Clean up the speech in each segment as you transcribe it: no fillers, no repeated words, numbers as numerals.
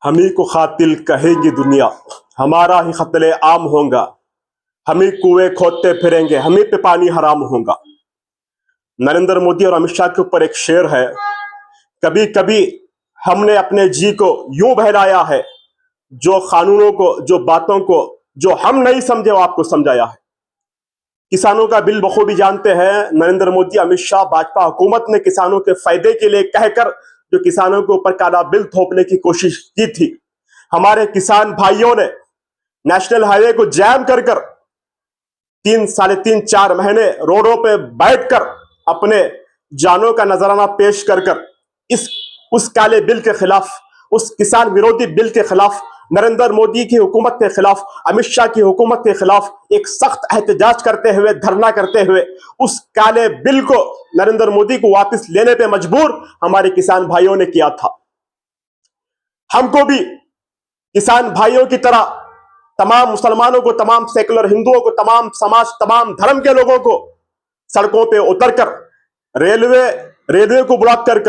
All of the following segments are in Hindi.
हमी को खातिल कहेगी दुनिया, हमारा ही कत्ले आम होगा। हमी कुएं खोदते फिरेंगे, हमी पे पानी हराम होगा। नरेंद्र मोदी और अमित शाह के ऊपर एक शेर है, कभी कभी हमने अपने जी को यूं बहलाया है, जो कानूनों को, जो बातों को, जो हम नहीं समझे वो आपको समझाया है। किसानों का बिल बखूबी जानते हैं नरेंद्र मोदी, अमित शाह, भाजपा हुकूमत ने किसानों के फायदे के लिए कहकर जो किसानों के ऊपर काला बिल थोपने की कोशिश की थी। हमारे किसान भाइयों ने नेशनल हाईवे को जैम कर 3, 3.5, 4 महीने रोडों पे बैठकर अपने जानों का नजराना पेश कर इस उस काले बिल के खिलाफ, उस किसान विरोधी बिल के खिलाफ, नरेंद्र मोदी की हुकूमत के खिलाफ, अमित शाह की हुकूमत के खिलाफ एक सख्त एहतजाज करते हुए, धरना करते हुए उस काले बिल को नरेंद्र मोदी को वापस लेने पे मजबूर हमारे किसान भाइयों ने किया था। हमको भी किसान भाइयों की तरह तमाम मुसलमानों को, तमाम सेकुलर हिंदुओं को, तमाम समाज, तमाम धर्म के लोगों को सड़कों पे उतरकर रेलवे को ब्लॉक कर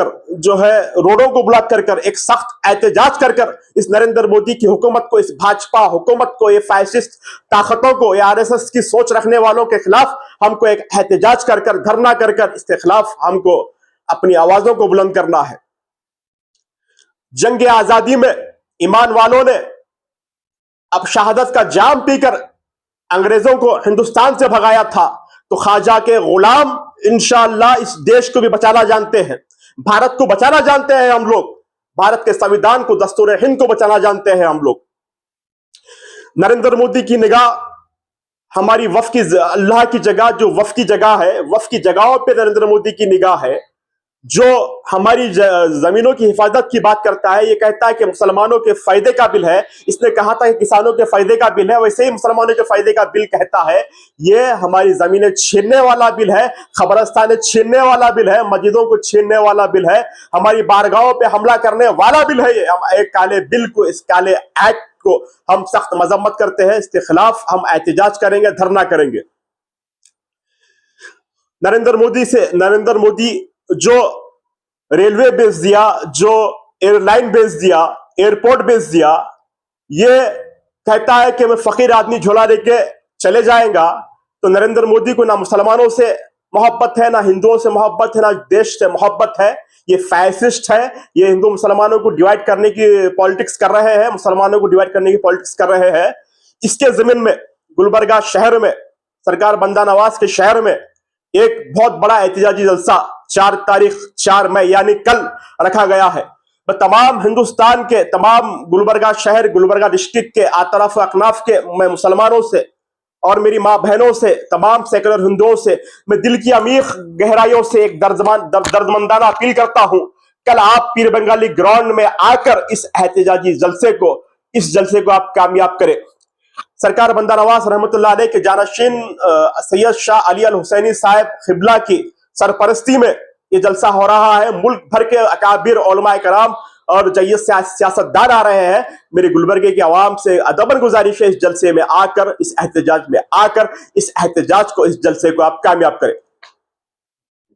जो है रोडों को ब्लॉक कर एक सख्त एहतजाज कर इस नरेंद्र मोदी की हुकूमत को, इस भाजपा हुकूमत को, ये फैसिस्ट ताकतों को, ये आरएसएस की सोच रखने वालों के खिलाफ हमको एक एहतजाज कर धरना कर इसके खिलाफ हमको अपनी आवाजों को बुलंद करना है। जंग आजादी में ईमान वालों ने अब शहादत का जाम पीकर अंग्रेजों को हिंदुस्तान से भगाया था, तो ख्वाजा के गुलाम इंशाअल्लाह इस देश को भी बचाना जानते हैं, भारत को बचाना जानते हैं हम लोग, भारत के संविधान को, दस्तूर हिंद को बचाना जानते हैं हम लोग। नरेंद्र मोदी की निगाह हमारी वफ की, अल्लाह की जगह जो वफ की जगह है, वफ की जगहों पे नरेंद्र मोदी की निगाह है, जो हमारी जमीनों की हिफाजत की बात करता है। ये कहता है कि मुसलमानों के फायदे का बिल है, इसने कहा था कि किसानों के फायदे का बिल है, वैसे ही मुसलमानों के फायदे का बिल कहता है। ये हमारी जमीनें छीनने वाला बिल है, खबरस्तानें छीनने वाला बिल है, मस्जिदों को छीनने वाला बिल है, हमारी बारगाहों पे हमला करने वाला बिल है। ये एक काले बिल को, इस काले एक्ट को हम सख्त मजम्मत करते हैं, इसके खिलाफ हम एहतजाज करेंगे, धरना करेंगे। नरेंद्र मोदी जो रेलवे बेच दिया, जो एयरलाइन बेच दिया, एयरपोर्ट बेच दिया, ये कहता है कि मैं फकीर आदमी झोला लेके चले जाएगा। तो नरेंद्र मोदी को ना मुसलमानों से मोहब्बत है, ना हिंदुओं से मोहब्बत है, ना देश से मोहब्बत है। ये फैसिस्ट है, ये हिंदू मुसलमानों को डिवाइड करने की पॉलिटिक्स कर रहे हैं, मुसलमानों को डिवाइड करने की पॉलिटिक्स कर रहे हैं। इसके जमीन में गुलबर्गा शहर में, सरकार बंदा नवाज के शहर में एक बहुत बड़ा एहतजाजी जलसा 4 तारीख 4 मई यानी कल रखा गया है। तमाम हिंदुस्तान के, तमाम गुलबर्गा शहर, गुलबर्गा डिस्ट्रिक्ट के आतरफ अकनाफ के मैं मुसलमानों से और मेरी माँ बहनों से, तमाम सेकुलर हिंदुओं से मैं दिल की अमीर गहराइयों से एक दर्दमंदाना अपील करता हूं, कल आप पीर बंगाली ग्राउंड में आकर इस एहतजाजी जलसे को आप कामयाब करें। सरकार बंदा नवाज रहमतुल्लाह अलैह के जानशीन सैयद शाह अली अल हुसैनी साहब खिबला की सरपरस्ती में ये जलसा हो रहा है। मुल्क भर के अकाबिर उलमाए कराम और जय्यद सियासतदान आ रहे हैं। मेरे गुलबर्गे की आवाम से अदबन गुजारिश है, इस जलसे में आकर, इस एहतजाज में आकर, इस एहतजाज को, इस जलसे को आप कामयाब करें।